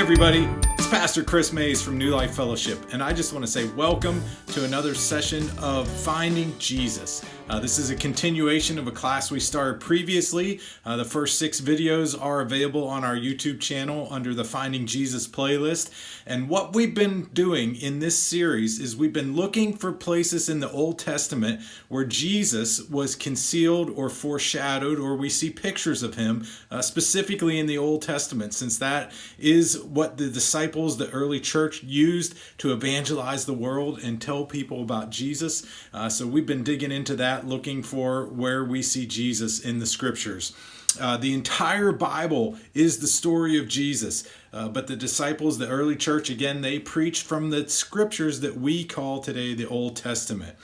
everybody, it's Pastor Chris Mays from New Life Fellowship, and I just want to say welcome to another session of Finding Jesus. This is a continuation of a class we started previously. The first 6 videos are available on our YouTube channel under the Finding Jesus playlist. And what we've been doing in this series is we've been looking for places in the Old Testament where Jesus was concealed or foreshadowed, or we see pictures of him, specifically in the Old Testament, since that is what the disciples, the early church, used to evangelize the world and tell people about Jesus. So we've been digging into that, looking for where we see Jesus in the scriptures. The entire Bible is the story of Jesus, but the disciples, the early church, again, they preached from the scriptures that we call today the Old Testament.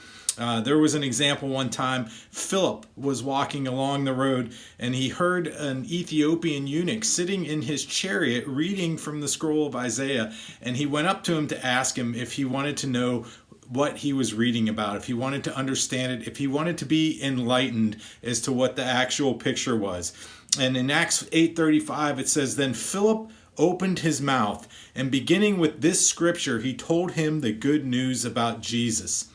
There was an example one time. Philip was walking along the road and he heard an Ethiopian eunuch sitting in his chariot reading from the scroll of Isaiah, and he went up to him to ask him if he wanted to know what he was reading about, if he wanted to understand it, if he wanted to be enlightened as to what the actual picture was. And in Acts 8:35 it says, "Then Philip opened his mouth, and beginning with this scripture, he told him the good news about Jesus."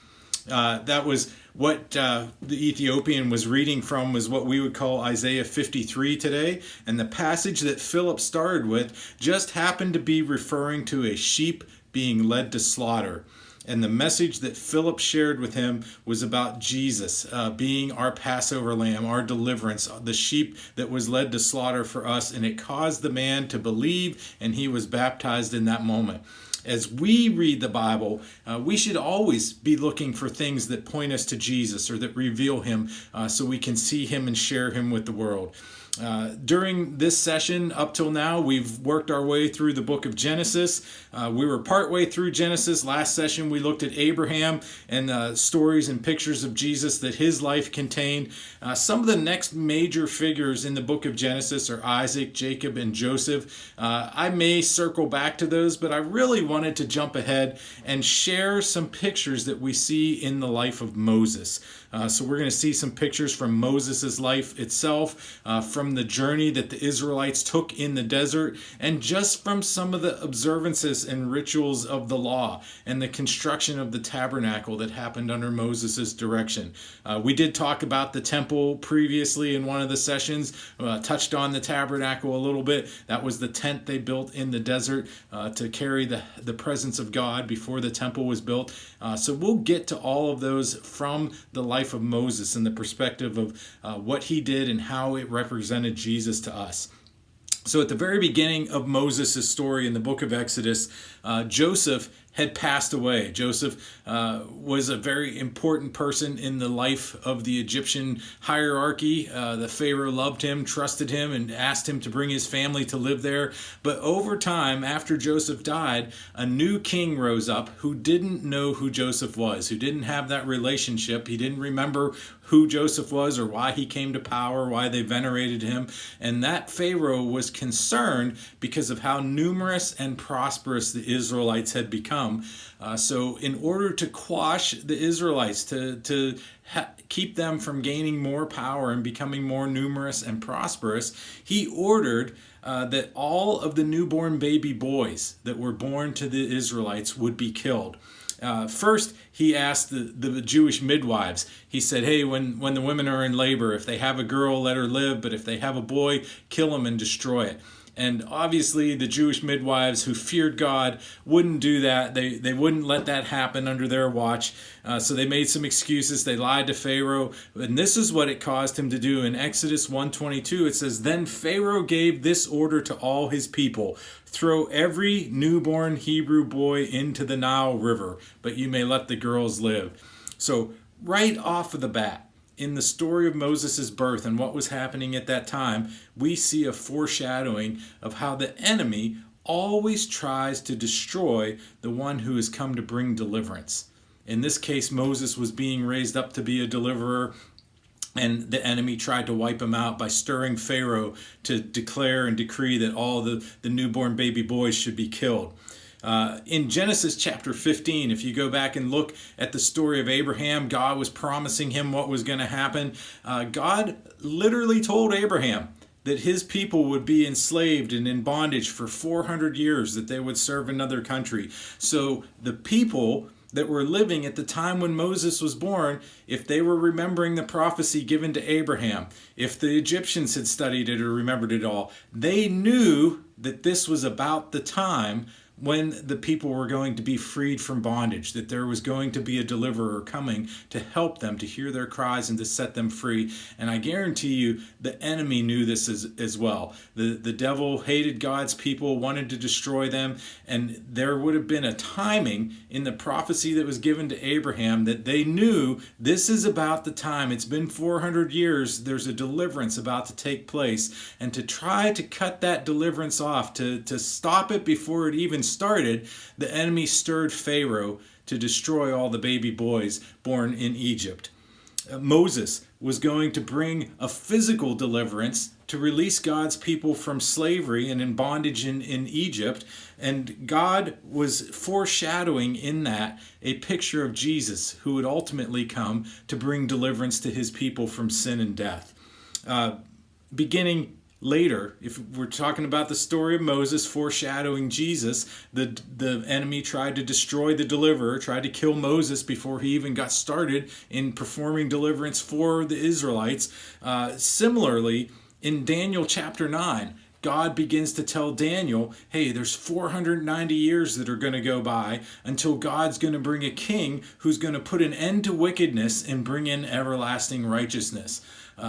That was what the Ethiopian was reading from, was what we would call Isaiah 53 today. And the passage that Philip started with just happened to be referring to a sheep being led to slaughter. And the message that Philip shared with him was about Jesus being our Passover lamb, our deliverance, the sheep that was led to slaughter for us. And it caused the man to believe, and he was baptized in that moment. As we read the Bible, we should always be looking for things that point us to Jesus or that reveal him, so we can see him and share him with the world. During this session, up till now, we've worked our way through the book of Genesis. We were partway through Genesis. Last session, we looked at Abraham and stories and pictures of Jesus that his life contained. Some of the next major figures in the book of Genesis are Isaac, Jacob, and Joseph. I may circle back to those, but I really wanted to jump ahead and share some pictures that we see in the life of Moses. So we're going to see some pictures from Moses' life itself, from the journey that the Israelites took in the desert, and just from some of the observances and rituals of the law and the construction of the tabernacle that happened under Moses' direction. We did talk about the temple previously in one of the sessions, touched on the tabernacle a little bit. That was the tent they built in the desert to carry the presence of God before the temple was built. So we'll get to all of those from the life of Moses and the perspective of what he did and how it represented Jesus to us. So at the very beginning of Moses' story in the book of Exodus, Joseph had passed away. Joseph was a very important person in the life of the Egyptian hierarchy. The Pharaoh loved him, trusted him, and asked him to bring his family to live there. But over time, after Joseph died, a new king rose up who didn't know who Joseph was, who didn't have that relationship. He didn't remember who Joseph was or why he came to power, why they venerated him. And that Pharaoh was concerned because of how numerous and prosperous the Israelites had become. So in order to quash the Israelites, to keep them from gaining more power and becoming more numerous and prosperous, he ordered that all of the newborn baby boys that were born to the Israelites would be killed. First, he asked the Jewish midwives. He said, hey, when the women are in labor, if they have a girl, let her live, but if they have a boy, kill him and destroy it. And obviously the Jewish midwives who feared God wouldn't do that. They wouldn't let that happen under their watch. So they made some excuses. They lied to Pharaoh. And this is what it caused him to do. In Exodus 1:22, it says, "Then Pharaoh gave this order to all his people. Throw every newborn Hebrew boy into the Nile River, but you may let the girls live." So right off of the bat, in the story of Moses' birth and what was happening at that time, we see a foreshadowing of how the enemy always tries to destroy the one who has come to bring deliverance. In this case, Moses was being raised up to be a deliverer, and the enemy tried to wipe him out by stirring Pharaoh to declare and decree that all the newborn baby boys should be killed. In Genesis chapter 15, if you go back and look at the story of Abraham, God was promising him what was going to happen. God literally told Abraham that his people would be enslaved and in bondage for 400 years, that they would serve another country. So the people that were living at the time when Moses was born, if they were remembering the prophecy given to Abraham, if the Egyptians had studied it or remembered it all, they knew that this was about the time when the people were going to be freed from bondage, that there was going to be a deliverer coming to help them, to hear their cries and to set them free. And I guarantee you the enemy knew this as well. The devil hated God's people, wanted to destroy them, and there would have been a timing in the prophecy that was given to Abraham that they knew this is about the time. It's been 400 years. There's a deliverance about to take place. And to try to cut that deliverance off, to stop it before it even started, the enemy stirred Pharaoh to destroy all the baby boys born in Egypt. Moses was going to bring a physical deliverance to release God's people from slavery and in bondage in Egypt. And God was foreshadowing in that a picture of Jesus, who would ultimately come to bring deliverance to his people from sin and death. Beginning later, if we're talking about the story of Moses foreshadowing Jesus, the enemy tried to destroy the deliverer, tried to kill Moses before he even got started in performing deliverance for the Israelites. Similarly, in Daniel chapter 9, God begins to tell Daniel, hey, there's 490 years that are going to go by until God's going to bring a king who's going to put an end to wickedness and bring in everlasting righteousness.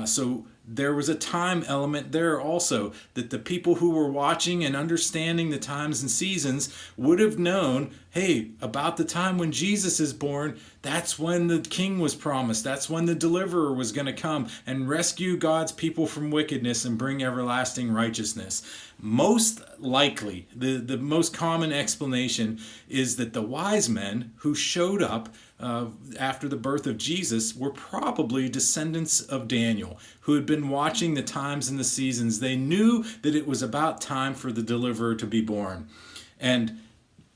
So there was a time element there also, that the people who were watching and understanding the times and seasons would have known, hey, about the time when Jesus is born, that's when the king was promised. That's when the deliverer was going to come and rescue God's people from wickedness and bring everlasting righteousness. Most likely, the most common explanation is that the wise men who showed up after the birth of Jesus were probably descendants of Daniel, who had been watching the times and the seasons. They knew that it was about time for the deliverer to be born. And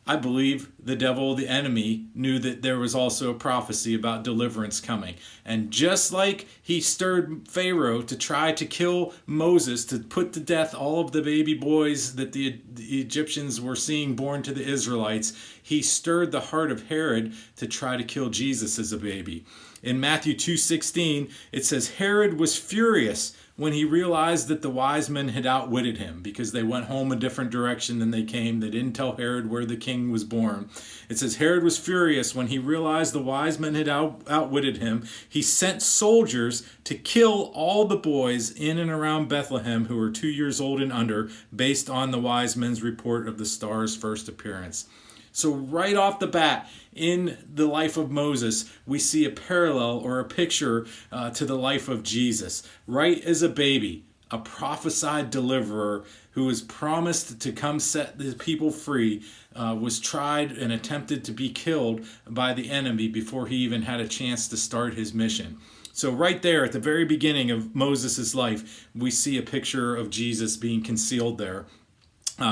I believe the devil, the enemy, knew that there was also a prophecy about deliverance coming. And just like he stirred Pharaoh to try to kill Moses, to put to death all of the baby boys that the Egyptians were seeing born to the Israelites, he stirred the heart of Herod to try to kill Jesus as a baby. In Matthew 2:16, it says, Herod was furious when he realized that the wise men had outwitted him, because they went home a different direction than they came. They didn't tell Herod where the king was born. It says, Herod was furious when he realized the wise men had outwitted him. He sent soldiers to kill all the boys in and around Bethlehem who were 2 years old and under, based on the wise men's report of the star's first appearance. So right off the bat, in the life of Moses, we see a parallel or a picture to the life of Jesus. Right as a baby, a prophesied deliverer who was promised to come set the people free, was tried and attempted to be killed by the enemy before he even had a chance to start his mission. So right there at the very beginning of Moses' life, we see a picture of Jesus being concealed there.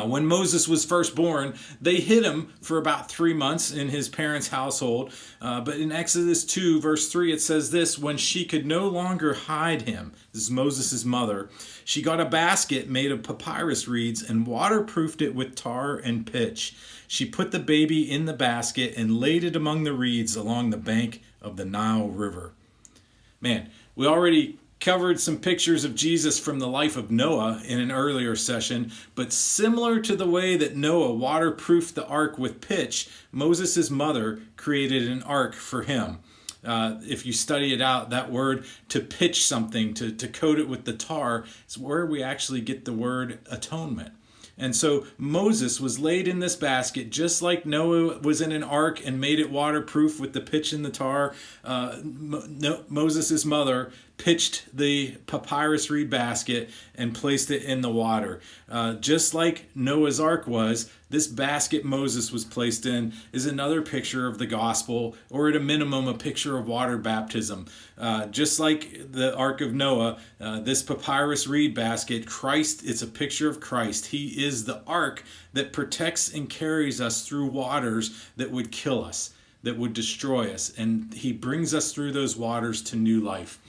When Moses was first born, they hid him for about 3 months in his parents' household. But in Exodus 2, verse 3, it says this, when she could no longer hide him, this is Moses' mother, she got a basket made of papyrus reeds and waterproofed it with tar and pitch. She put the baby in the basket and laid it among the reeds along the bank of the Nile River. Man, we already covered some pictures of Jesus from the life of Noah in an earlier session, but similar to the way that Noah waterproofed the ark with pitch, Moses' mother created an ark for him. If you study it out, that word to pitch something, to coat it with the tar, is where we actually get the word atonement. And so Moses was laid in this basket, just like Noah was in an ark and made it waterproof with the pitch and the tar. Moses' mother pitched the papyrus reed basket and placed it in the water. Just like Noah's ark was, this basket Moses was placed in is another picture of the gospel, or at a minimum, a picture of water baptism. Just like the ark of Noah, this papyrus reed basket, Christ, it's a picture of Christ. He is the ark that protects and carries us through waters that would kill us, that would destroy us. And he brings us through those waters to new life.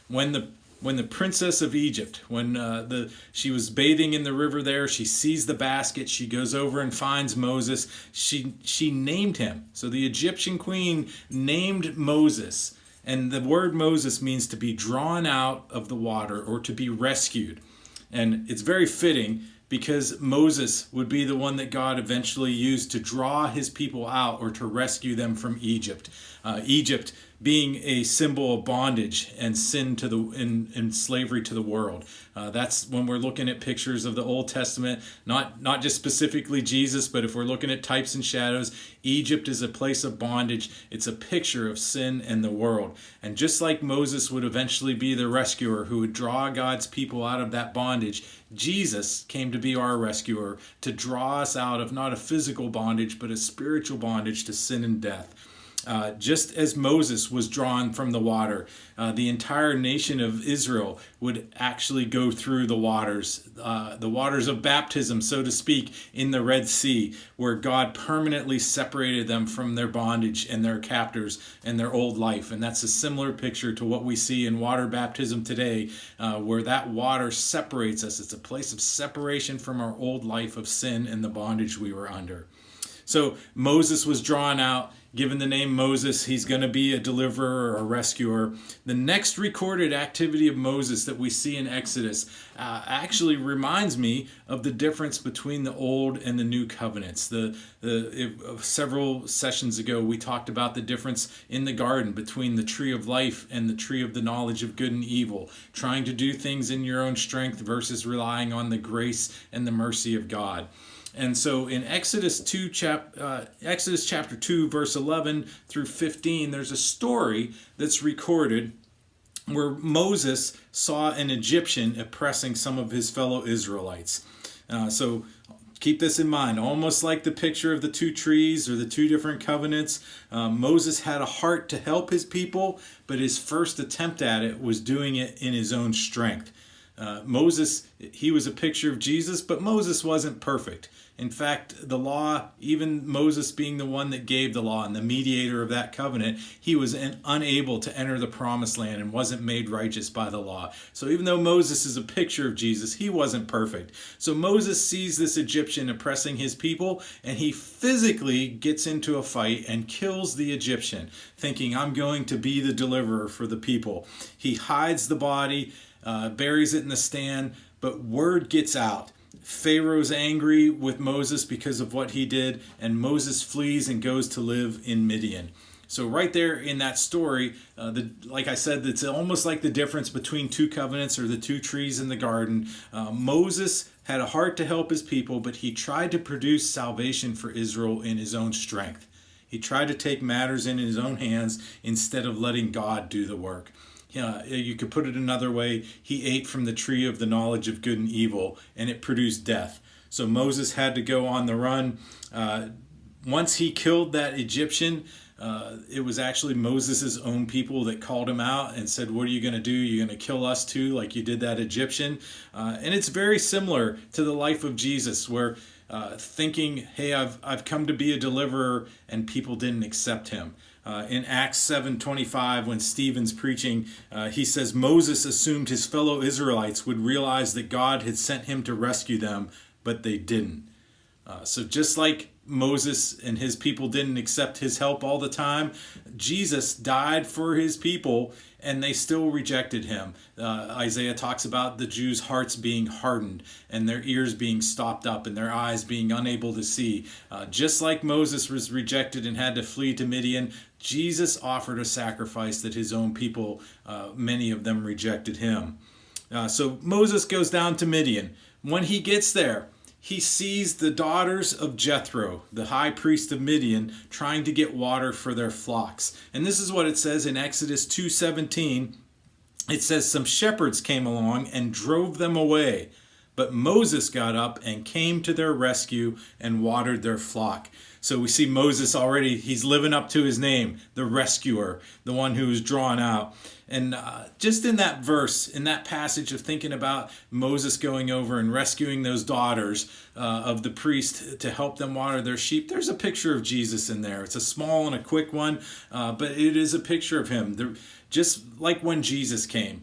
When the when the princess of Egypt, when she was bathing in the river there, she sees the basket. She goes over and finds Moses. She named him. So the Egyptian queen named Moses. And the word Moses means to be drawn out of the water or to be rescued. And it's very fitting because Moses would be the one that God eventually used to draw his people out or to rescue them from Egypt. Egypt being a symbol of bondage and sin to and slavery to the world. That's when we're looking at pictures of the Old Testament, not just specifically Jesus, but if we're looking at types and shadows, Egypt is a place of bondage. It's a picture of sin and the world. And just like Moses would eventually be the rescuer who would draw God's people out of that bondage, Jesus came to be our rescuer to draw us out of not a physical bondage, but a spiritual bondage to sin and death. Just as Moses was drawn from the water, the entire nation of Israel would actually go through the waters of baptism, so to speak, in the Red Sea, where God permanently separated them from their bondage and their captors and their old life. And that's a similar picture to what we see in water baptism today, where that water separates us. It's a place of separation from our old life of sin and the bondage we were under. So Moses was drawn out, given the name Moses. He's going to be a deliverer or a rescuer. The next recorded activity of Moses that we see in Exodus actually reminds me of the difference between the Old and the New Covenants. Several sessions ago, we talked about the difference in the garden between the tree of life and the tree of the knowledge of good and evil, trying to do things in your own strength versus relying on the grace and the mercy of God. And so in Exodus chapter 2, verse 11 through 15, there's a story that's recorded where Moses saw an Egyptian oppressing some of his fellow Israelites. So keep this in mind, almost like the picture of the two trees or the two different covenants. Moses had a heart to help his people, but his first attempt at it was doing it in his own strength. Moses, he was a picture of Jesus, but Moses wasn't perfect. In fact, the law, even Moses being the one that gave the law and the mediator of that covenant, he was unable to enter the promised land and wasn't made righteous by the law. So even though Moses is a picture of Jesus, he wasn't perfect. So Moses sees this Egyptian oppressing his people, and he physically gets into a fight and kills the Egyptian, thinking, I'm going to be the deliverer for the people. He hides the body, buries it in the stand, but word gets out. Pharaoh's angry with Moses because of what he did, and Moses flees and goes to live in Midian. So right there in that story, like I said, it's almost like the difference between two covenants or the two trees in the garden. Moses had a heart to help his people, but he tried to produce salvation for Israel in his own strength. He tried to take matters in his own hands instead of letting God do the work. You could put it another way. He ate from the tree of the knowledge of good and evil, and it produced death. So Moses had to go on the run. Once he killed that Egyptian, it was actually Moses' own people that called him out and said, what are you going to do? You're going to kill us too, like you did that Egyptian? And it's very similar to the life of Jesus, where thinking, hey, I've come to be a deliverer, and people didn't accept him. In Acts 7:25, when Stephen's preaching, he says Moses assumed his fellow Israelites would realize that God had sent him to rescue them, but they didn't. So just like Moses and his people didn't accept his help all the time, Jesus died for his people, and they still rejected him. Isaiah talks about the Jews' hearts being hardened and their ears being stopped up and their eyes being unable to see. Just like Moses was rejected and had to flee to Midian, Jesus offered a sacrifice that his own people, many of them, rejected him. So Moses goes down to Midian. When he gets there, he sees the daughters of Jethro, the high priest of Midian, trying to get water for their flocks. And this is what it says in Exodus 2:17. It says, some shepherds came along and drove them away. But Moses got up and came to their rescue and watered their flock. So we see Moses already, he's living up to his name, the rescuer, the one who was drawn out. And just in that verse, in that passage of thinking about Moses going over and rescuing those daughters of the priest to help them water their sheep, there's a picture of Jesus in there. It's a small and a quick one, but it is a picture of him. Just like when Jesus came.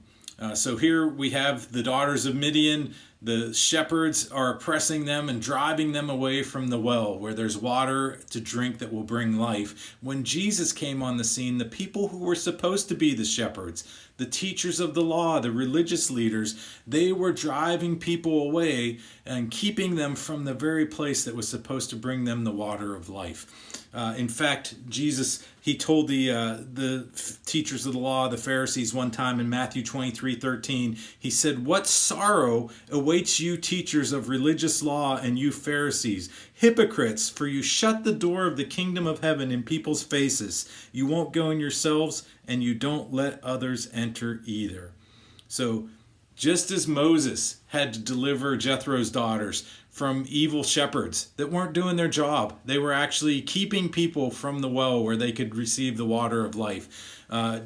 So here we have the daughters of Midian. The shepherds are oppressing them and driving them away from the well where there's water to drink that will bring life. When Jesus came on the scene, the people who were supposed to be the shepherds, the teachers of the law, the religious leaders, they were driving people away and keeping them from the very place that was supposed to bring them the water of life. In fact, Jesus, he told the teachers of the law, the Pharisees, one time in Matthew 23:13, he said, "What sorrow awaits you teachers of religious law and you Pharisees, hypocrites, for you shut the door of the kingdom of heaven in people's faces. You won't go in yourselves, and you don't let others enter either." So just as Moses had to deliver Jethro's daughters from evil shepherds that weren't doing their job, they were actually keeping people from the well where they could receive the water of life.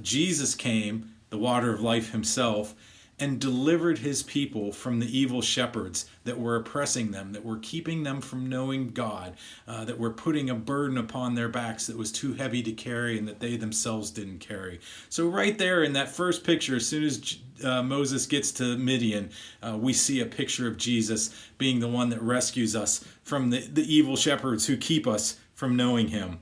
Jesus came, the water of life himself, and delivered his people from the evil shepherds that were oppressing them, that were keeping them from knowing God, that were putting a burden upon their backs that was too heavy to carry and that they themselves didn't carry. So right there in that first picture, as soon as Moses gets to Midian, we see a picture of Jesus being the one that rescues us from the evil shepherds who keep us from knowing him.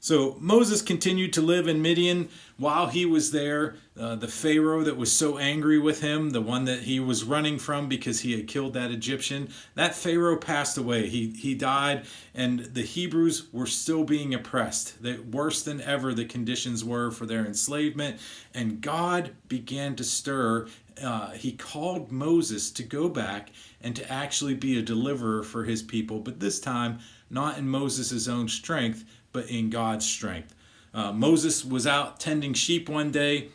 So Moses continued to live in Midian. While he was there, the Pharaoh that was so angry with him, the one that he was running from because he had killed that Egyptian, that Pharaoh passed away. He died, and the Hebrews were still being oppressed. Worse than ever the conditions were for their enslavement, and God began to stir. He called Moses to go back and to actually be a deliverer for his people, but this time not in Moses' own strength, but in God's strength. Moses was out tending sheep one day.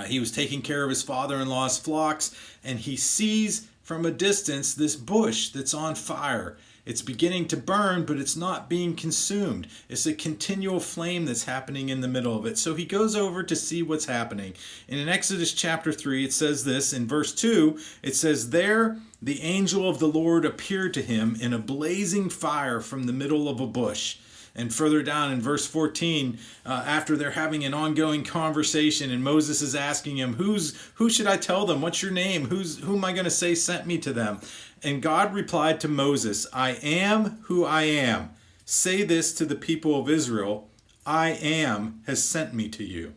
He was taking care of his father-in-law's flocks, and he sees from a distance this bush that's on fire. It's beginning to burn, but it's not being consumed. It's a continual flame that's happening in the middle of it. So he goes over to see what's happening. And in Exodus chapter 3, it says this. In verse 2, it says, "There the angel of the Lord appeared to him in a blazing fire from the middle of a bush." And further down in verse 14, after they're having an ongoing conversation and Moses is asking him, who should I tell them? What's your name? Who am I going to say sent me to them? And God replied to Moses, "I am who I am. Say this to the people of Israel, I am has sent me to you."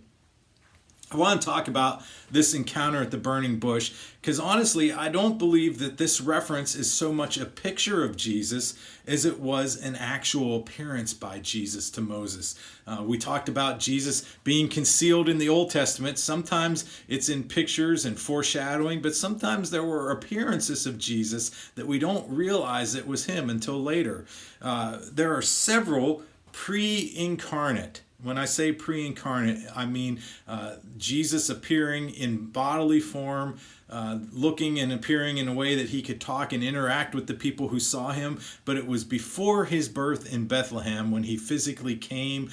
I want to talk about this encounter at the burning bush because honestly, I don't believe that this reference is so much a picture of Jesus as it was an actual appearance by Jesus to Moses. We talked about Jesus being concealed in the Old Testament. Sometimes it's in pictures and foreshadowing, but sometimes there were appearances of Jesus that we don't realize it was him until later. There are several pre-incarnate. When I say pre-incarnate, I mean Jesus appearing in bodily form, looking and appearing in a way that he could talk and interact with the people who saw him. But it was before his birth in Bethlehem when he physically came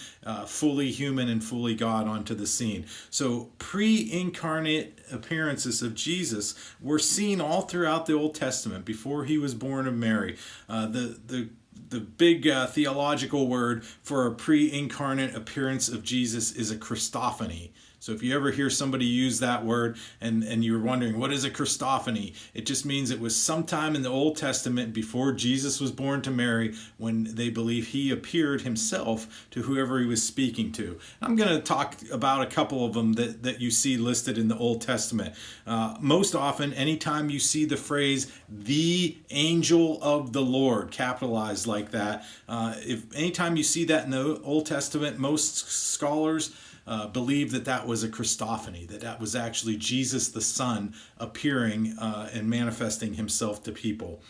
fully human and fully God onto the scene. So pre-incarnate appearances of Jesus were seen all throughout the Old Testament before he was born of Mary. The big theological word for a pre-incarnate appearance of Jesus is a Christophany. So if you ever hear somebody use that word and you're wondering, what is a Christophany? It just means it was sometime in the Old Testament before Jesus was born to Mary when they believe he appeared himself to whoever he was speaking to. I'm going to talk about a couple of them that you see listed in the Old Testament. Most often, anytime you see the phrase, "the angel of the Lord," capitalized like that, anytime you see that in the Old Testament, most scholars believe that was a Christophany, that was actually Jesus the Son appearing and manifesting himself to people.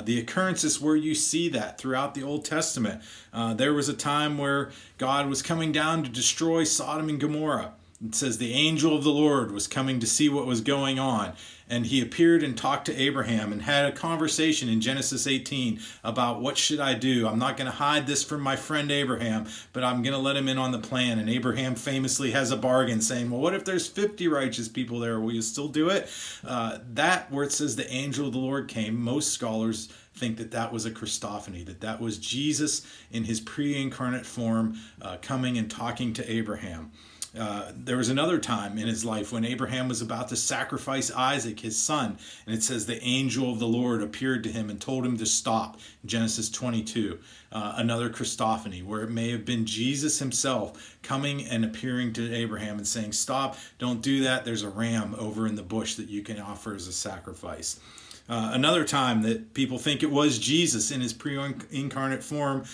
The occurrences where you see that throughout the Old Testament, there was a time where God was coming down to destroy Sodom and Gomorrah. It says the angel of the Lord was coming to see what was going on. And he appeared and talked to Abraham and had a conversation in Genesis 18 about what should I do? I'm not going to hide this from my friend Abraham, but I'm going to let him in on the plan. And Abraham famously has a bargain saying, well, what if there's 50 righteous people there? Will you still do it? That where it says the angel of the Lord came, most scholars think that was a Christophany, that was Jesus in his pre-incarnate form coming and talking to Abraham. There was another time in his life when Abraham was about to sacrifice Isaac, his son, and it says the angel of the Lord appeared to him and told him to stop. Genesis 22. Another Christophany, where it may have been Jesus himself coming and appearing to Abraham and saying, stop, don't do that. There's a ram over in the bush that you can offer as a sacrifice. Another time that people think it was Jesus in his pre-incarnate form,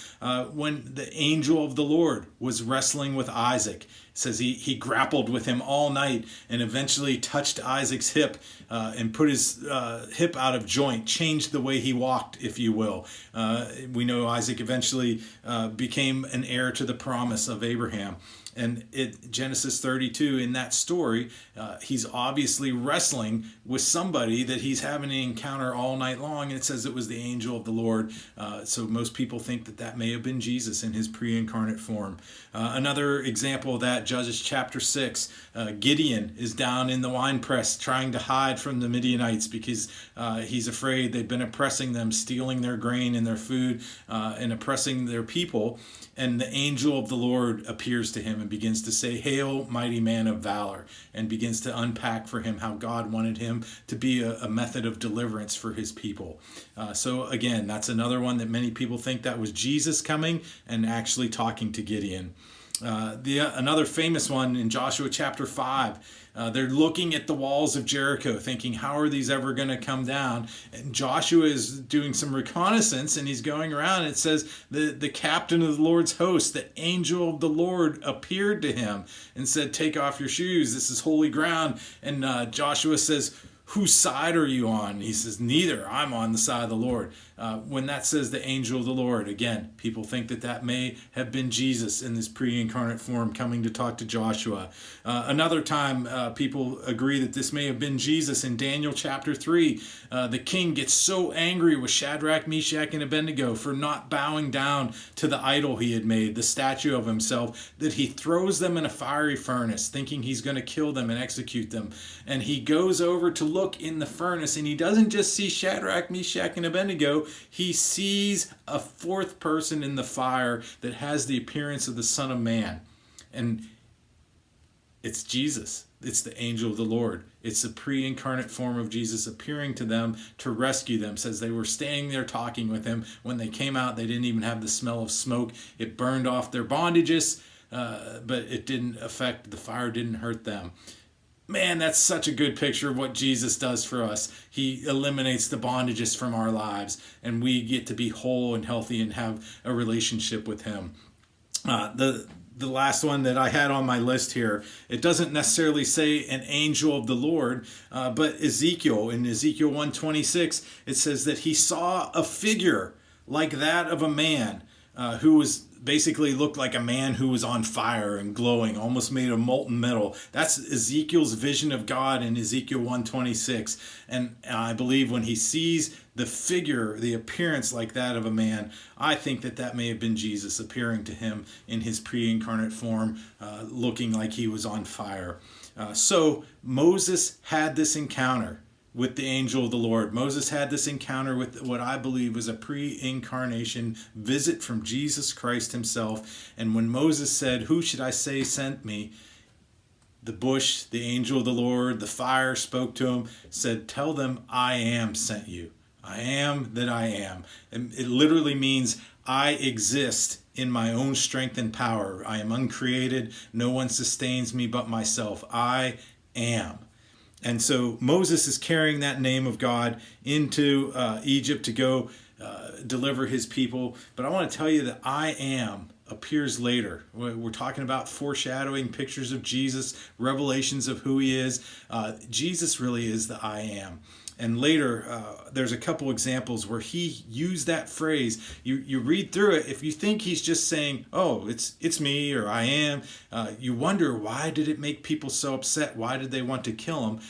when the angel of the Lord was wrestling with Isaac. It says he grappled with him all night and eventually touched Isaac's hip and put his hip out of joint, changed the way he walked, if you will. We know Isaac eventually became an heir to the promise of Abraham. And Genesis 32, in that story, he's obviously wrestling with somebody that he's having an encounter all night long, and it says it was the angel of the Lord. So most people think that may have been Jesus in his pre-incarnate form. Another example of that, Judges chapter 6, Gideon is down in the winepress trying to hide from the Midianites because he's afraid they've been oppressing them, stealing their grain and their food, and oppressing their people. And the angel of the Lord appears to him and begins to say, "Hail, mighty man of valor," and begins to unpack for him how God wanted him to be a method of deliverance for his people. So again, that's another one that many people think that was Jesus coming and actually talking to Gideon. Another famous one in Joshua chapter 5, they're looking at the walls of Jericho thinking, how are these ever going to come down? And Joshua is doing some reconnaissance and he's going around. And it says the captain of the Lord's host, the angel of the Lord, appeared to him and said, take off your shoes. This is holy ground. And Joshua says, whose side are you on? He says, neither. I'm on the side of the Lord. When that says the angel of the Lord, again, people think that may have been Jesus in this pre-incarnate form coming to talk to Joshua. Another time, people agree that this may have been Jesus in Daniel chapter 3. The king gets so angry with Shadrach, Meshach, and Abednego for not bowing down to the idol he had made, the statue of himself, that he throws them in a fiery furnace, thinking he's going to kill them and execute them. And he goes over to look in the furnace, and he doesn't just see Shadrach, Meshach, and Abednego. He sees a fourth person in the fire that has the appearance of the Son of Man. And it's Jesus. It's the angel of the Lord. It's the pre-incarnate form of Jesus appearing to them to rescue them. It says they were staying there talking with him. When they came out, they didn't even have the smell of smoke. It burned off their bondages, but it didn't affect, the fire didn't hurt them. Man, that's such a good picture of what Jesus does for us. He eliminates the bondages from our lives, and we get to be whole and healthy and have a relationship with him. The last one that I had on my list here, it doesn't necessarily say an angel of the Lord, but Ezekiel, in Ezekiel 1:26, it says that he saw a figure like that of a man who was basically looked like a man who was on fire and glowing, almost made of molten metal. That's Ezekiel's vision of God in Ezekiel 1:26. And I believe when he sees the figure, the appearance like that of a man, I think that may have been Jesus appearing to him in his pre-incarnate form, looking like he was on fire. So Moses had this encounter with the angel of the Lord. Moses had this encounter with what I believe was a pre-incarnation visit from Jesus Christ himself. And when Moses said, who should I say sent me? The bush, the angel of the Lord, the fire spoke to him, said, tell them I am sent you. I am that I am. And it literally means I exist in my own strength and power. I am uncreated. No one sustains me but myself. I am. And so Moses is carrying that name of God into Egypt to go deliver his people. But I want to tell you that I am appears later. We're talking about foreshadowing, pictures of Jesus, revelations of who he is. Jesus really is the I am. And later, there's a couple examples where he used that phrase. You read through it. If you think he's just saying, oh, it's me or I am, you wonder, why did it make people so upset? Why did they want to kill him?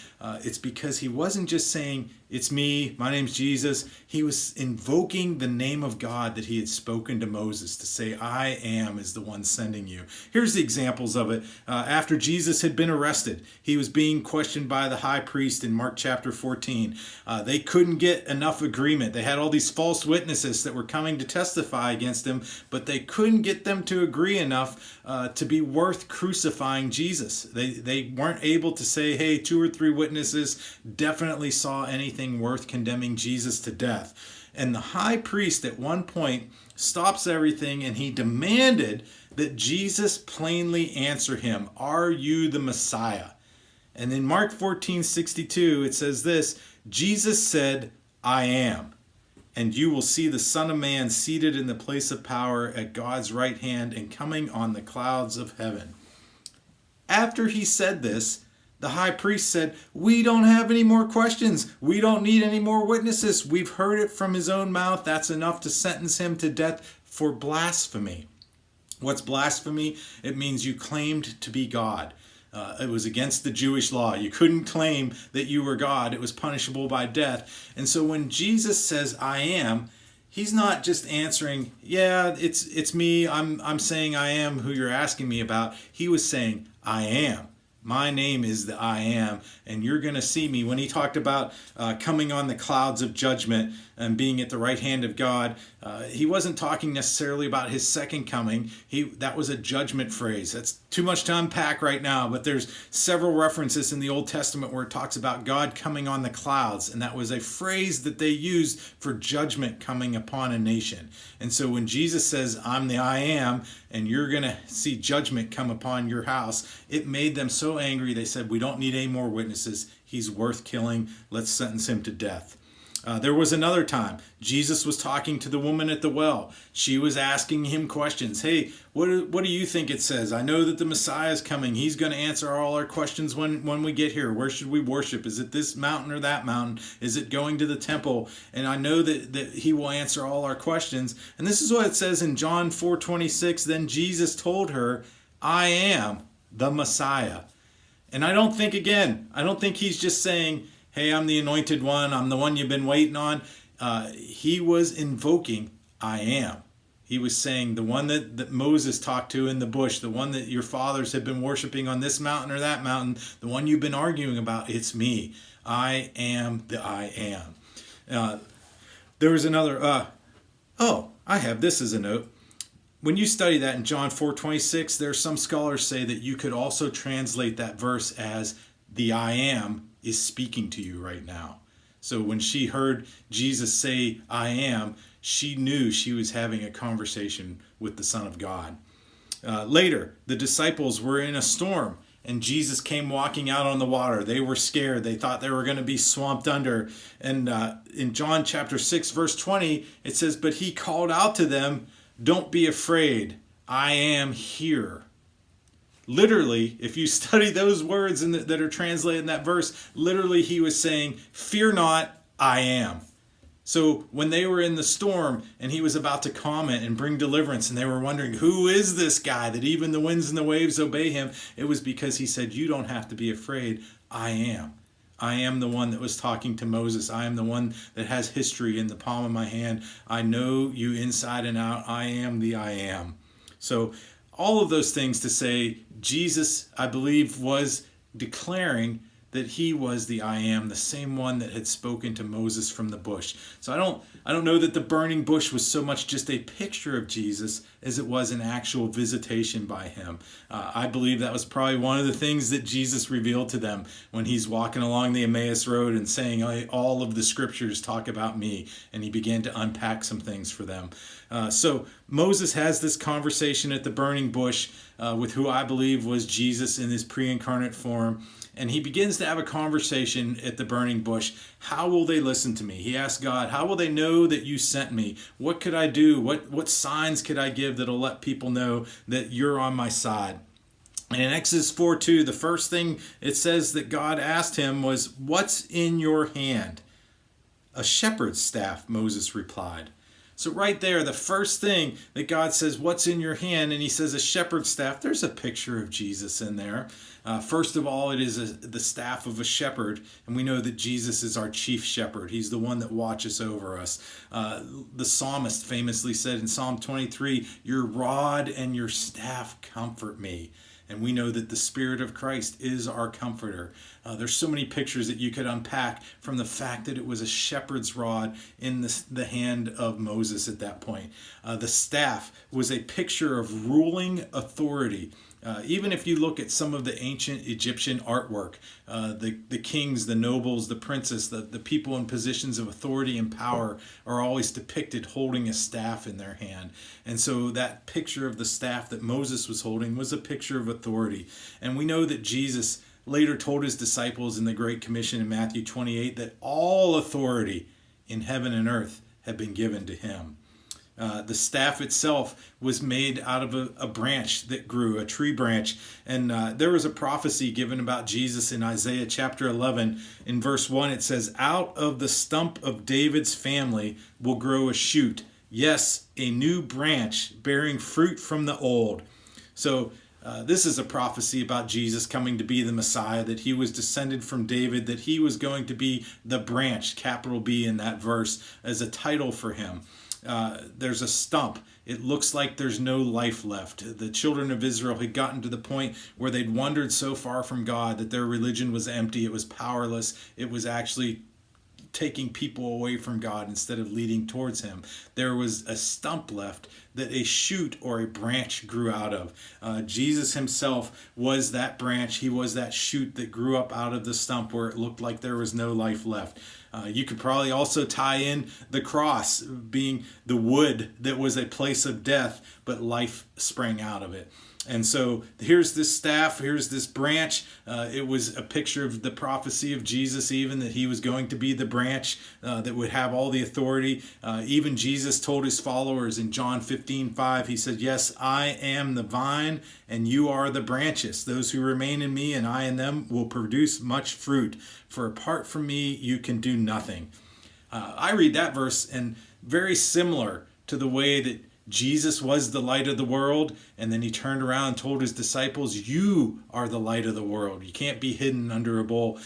It's because he wasn't just saying, it's me, my name's Jesus. He was invoking the name of God that he had spoken to Moses to say, I am is the one sending you. Here's the examples of it. After Jesus had been arrested, he was being questioned by the high priest in Mark chapter 14. They couldn't get enough agreement. They had all these false witnesses that were coming to testify against him, but they couldn't get them to agree enough to be worth crucifying Jesus. They weren't able to say, hey, 2 or 3 witnesses definitely saw anything worth condemning Jesus to death. And the high priest at one point stops everything and he demanded that Jesus plainly answer him, "Are you the Messiah?" And in Mark 14:62, it says this, Jesus said, "I am. And you will see the Son of Man seated in the place of power at God's right hand and coming on the clouds of heaven." After he said this, the high priest said, "We don't have any more questions. We don't need any more witnesses. We've heard it from his own mouth. That's enough to sentence him to death for blasphemy." What's blasphemy? It means you claimed to be God. It was against the Jewish law. You couldn't claim that you were God. It was punishable by death. And so when Jesus says, "I am," he's not just answering, "Yeah, it's me. I'm saying I am who you're asking me about." He was saying, "I am. My name is the I am, and you're going to see me." When he talked about coming on the clouds of judgment and being at the right hand of God, he wasn't talking necessarily about his second coming. That was a judgment phrase. That's too much to unpack right now, but there's several references in the Old Testament where it talks about God coming on the clouds, and that was a phrase that they used for judgment coming upon a nation. And so when Jesus says, "I'm the I am," and you're going to see judgment come upon your house, it made them so angry they said, "We don't need any more witnesses. He's worth killing. Let's sentence him to death." There was another time Jesus was talking to the woman at the well. She was asking him questions. "Hey, what do you think it says? I know that the Messiah is coming. He's going to answer all our questions when we get here. Where should we worship? Is it this mountain or that mountain? Is it going to the temple?" And I know that he will answer all our questions. And this is what it says in John 4:26. Then Jesus told her, "I am the Messiah." And I don't think he's just saying, "Hey, I'm the anointed one. I'm the one you've been waiting on." He was invoking I am. He was saying the one that Moses talked to in the bush, the one that your fathers have been worshiping on this mountain or that mountain, the one you've been arguing about, it's me. I am the I am. There was another, I have this as a note. When you study that in John 4:26, there are some scholars say that you could also translate that verse as the I am is speaking to you right now. So when she heard Jesus say, "I am," she knew she was having a conversation with the Son of God. Later, the disciples were in a storm and Jesus came walking out on the water. They were scared. They thought they were going to be swamped under. And in John chapter 6, verse 20, it says, "But he called out to them, 'Don't be afraid. I am here.'" Literally, if you study those words that are translated in that verse, literally he was saying, "Fear not, I am." So when they were in the storm and he was about to comment and bring deliverance and they were wondering, who is this guy that even the winds and the waves obey him? It was because he said, "You don't have to be afraid. I am. I am the one that was talking to Moses. I am the one that has history in the palm of my hand. I know you inside and out. I am the I am." So all of those things to say, Jesus, I believe, was declaring that he was the I am, the same one that had spoken to Moses from the bush. So I don't know that the burning bush was so much just a picture of Jesus as it was an actual visitation by him. I believe that was probably one of the things that Jesus revealed to them when he's walking along the Emmaus Road and saying, "All of the scriptures talk about me," and he began to unpack some things for them. So Moses has this conversation at the burning bush with who I believe was Jesus in his pre-incarnate form. And he begins to have a conversation at the burning bush. How will they listen to me? He asks God, how will they know that you sent me? What could I do? What signs could I give that'll let people know that you're on my side? And in Exodus 4:2, the first thing it says that God asked him was, "What's in your hand?" "A shepherd's staff," Moses replied. So right there, the first thing that God says, "What's in your hand?" And he says, "A shepherd's staff." There's a picture of Jesus in there. First of all, it is the staff of a shepherd. And we know that Jesus is our chief shepherd. He's the one that watches over us. The psalmist famously said in Psalm 23, "Your rod and your staff comfort me." And we know that the Spirit of Christ is our comforter. There's so many pictures that you could unpack from the fact that it was a shepherd's rod in the hand of Moses at that point. The staff was a picture of ruling authority. Even if you look at some of the ancient Egyptian artwork, the kings, the nobles, the princes, the people in positions of authority and power are always depicted holding a staff in their hand. And so that picture of the staff that Moses was holding was a picture of authority. And we know that Jesus later told his disciples in the Great Commission in Matthew 28 that all authority in heaven and earth had been given to him. The staff itself was made out of a branch that grew, a tree branch. And there was a prophecy given about Jesus in Isaiah chapter 11. In verse 1, it says, "Out of the stump of David's family will grow a shoot. Yes, a new branch bearing fruit from the old." So this is a prophecy about Jesus coming to be the Messiah, that he was descended from David, that he was going to be the branch, capital B in that verse, as a title for him. There's a stump. It looks like there's no life left. The children of Israel had gotten to the point where they'd wandered so far from God that their religion was empty. It was powerless. It was actually taking people away from God instead of leading towards him. There was a stump left that a shoot or a branch grew out of. Jesus himself was that branch. He was that shoot that grew up out of the stump where it looked like there was no life left. You could probably also tie in the cross being the wood that was a place of death, but life sprang out of it. And so here's this staff, here's this branch. It was a picture of the prophecy of Jesus, even that he was going to be the branch that would have all the authority. Even Jesus told his followers in John 15:5, he said, "Yes, I am the vine and you are the branches. Those who remain in me and I in them will produce much fruit. For apart from me, you can do nothing." I read that verse and very similar to the way that Jesus was the light of the world, and then he turned around and told his disciples, "You are the light of the world. You can't be hidden under a bowl."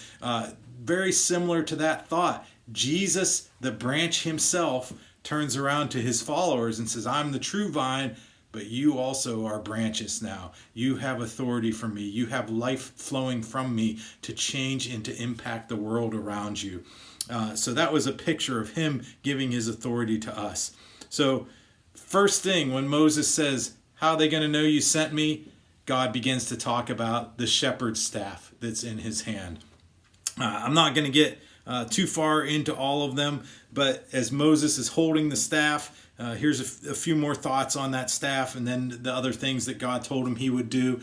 Very similar to that thought. Jesus, the branch himself, turns around to his followers and says, "I'm the true vine, but you also are branches now. You have authority from me. You have life flowing from me to change and to impact the world around you." So that was a picture of him giving his authority to us. So first thing, when Moses says, "How are they going to know you sent me?" God begins to talk about the shepherd's staff that's in his hand. I'm not going to get too far into all of them, but as Moses is holding the staff, here's a few more thoughts on that staff and then the other things that God told him he would do.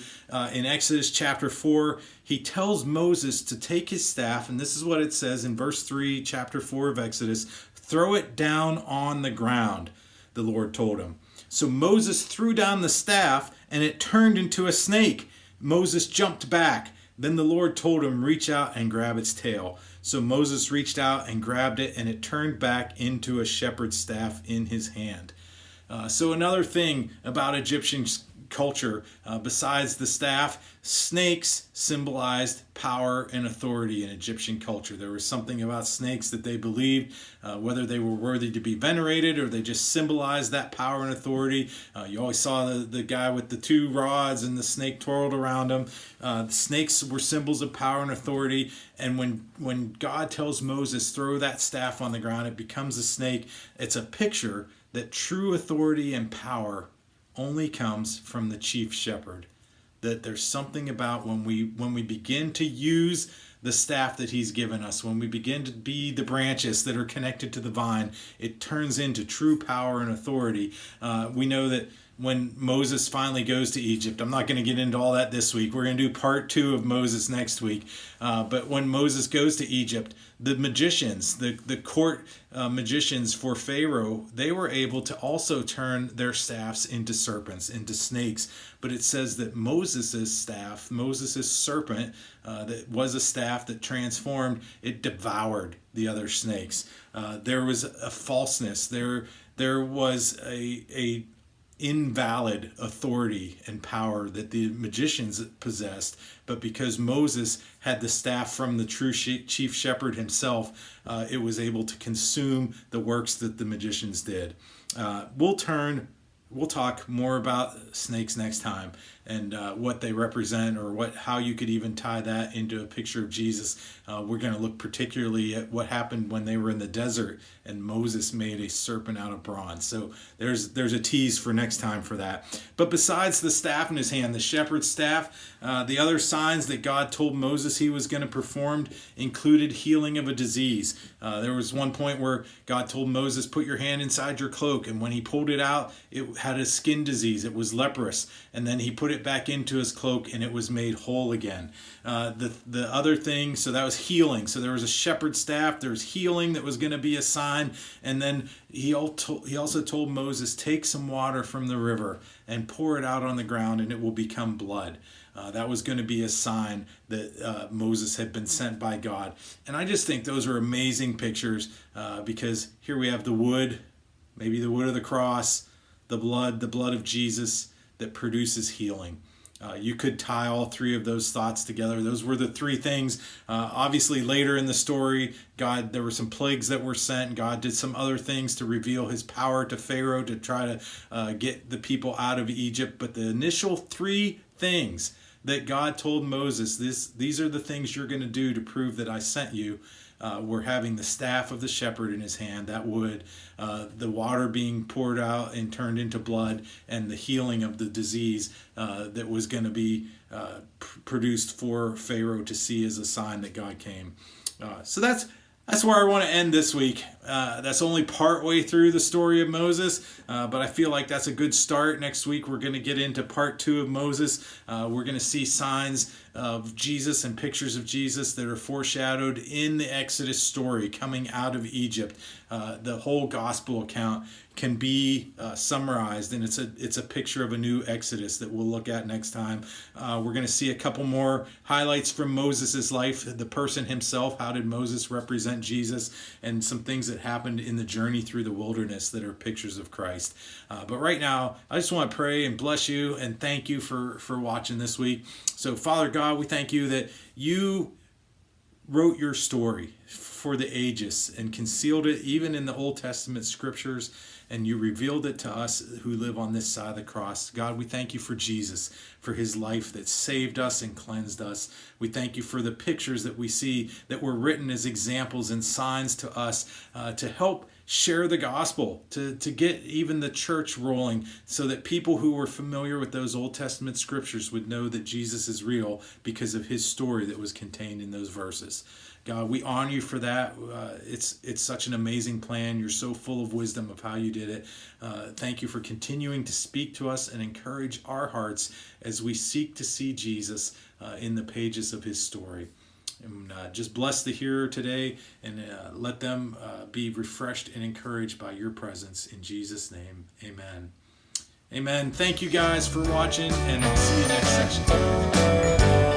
In Exodus chapter 4, he tells Moses to take his staff, and this is what it says in verse 3, chapter 4 of Exodus, "Throw it down on the ground," the Lord told him. So Moses threw down the staff and it turned into a snake. Moses jumped back. Then the Lord told him, "Reach out and grab its tail." So Moses reached out and grabbed it, and it turned back into a shepherd's staff in his hand. So another thing about Egyptian culture, besides the staff, snakes symbolized power and authority in Egyptian culture. There was something about snakes that they believed, whether they were worthy to be venerated or they just symbolized that power and authority. You always saw the guy with the two rods and the snake twirled around him. The snakes were symbols of power and authority. And when God tells Moses, "Throw that staff on the ground," it becomes a snake. It's a picture that true authority and power only comes from the chief shepherd. That there's something about when we begin to use the staff that he's given us, when we begin to be the branches that are connected to the vine, it turns into true power and authority. We know that when Moses finally goes to Egypt, I'm not going to get into all that this week. We're going to do part 2 of Moses next week. But when Moses goes to Egypt, the magicians, the court magicians for Pharaoh, they were able to also turn their staffs into serpents, into snakes. But it says that Moses' staff, Moses' serpent, that was a staff that transformed, it devoured the other snakes. There was a falseness. There was a invalid authority and power that the magicians possessed, but because Moses had the staff from the true chief shepherd himself, it was able to consume the works that the magicians did. We'll talk more about snakes next time. and what they represent, or how you could even tie that into a picture of Jesus. We're going to look particularly at what happened when they were in the desert and Moses made a serpent out of bronze. So there's a tease for next time for that. But besides the staff in his hand, the shepherd's staff, the other signs that God told Moses he was going to perform included healing of a disease. There was one point where God told Moses, put your hand inside your cloak, and when he pulled it out, it had a skin disease. It was leprous, and then he put it back into his cloak and it was made whole again. The other thing, so that was healing. So there was a shepherd's staff, there was healing that was going to be a sign, and then he also told Moses, take some water from the river and pour it out on the ground and it will become blood. That was going to be a sign that Moses had been sent by God. And I just think those are amazing pictures because here we have the wood, maybe the wood of the cross, the blood of Jesus that produces healing. You could tie all three of those thoughts together. Those were the three things. Obviously, later in the story, there were some plagues that were sent. God did some other things to reveal his power to Pharaoh to try to get the people out of Egypt. But the initial three things that God told Moses, these are the things you're going to do to prove that I sent you. We're having the staff of the shepherd in his hand, that wood, the water being poured out and turned into blood, and the healing of the disease that was going to be produced for Pharaoh to see as a sign that God came. So that's where I want to end this week. That's only part way through the story of Moses, but I feel like that's a good start. Next week we're going to get into part 2 of Moses. We're going to see signs of Jesus and pictures of Jesus that are foreshadowed in the Exodus story coming out of Egypt. The whole gospel account can be summarized, and it's a picture of a new Exodus that we'll look at next time. We're going to see a couple more highlights from Moses' life, the person himself. How did Moses represent Jesus? And some things that happened in the journey through the wilderness that are pictures of Christ. But right now, I just want to pray and bless you and thank you for watching this week. So, Father God, we thank you that you wrote your story for the ages and concealed it even in the Old Testament scriptures, and you revealed it to us who live on this side of the cross. God, we thank you for Jesus, for his life that saved us and cleansed us. We thank you for the pictures that we see that were written as examples and signs to us to help share the gospel, to get even the church rolling, so that people who were familiar with those Old Testament scriptures would know that Jesus is real because of his story that was contained in those verses. God, we honor you for that. It's such an amazing plan. You're so full of wisdom of how you did it. Thank you for continuing to speak to us and encourage our hearts as we seek to see Jesus in the pages of his story. And just bless the hearer today, and let them be refreshed and encouraged by your presence. In Jesus' name, amen. Amen. Thank you guys for watching, and I'll see you next section.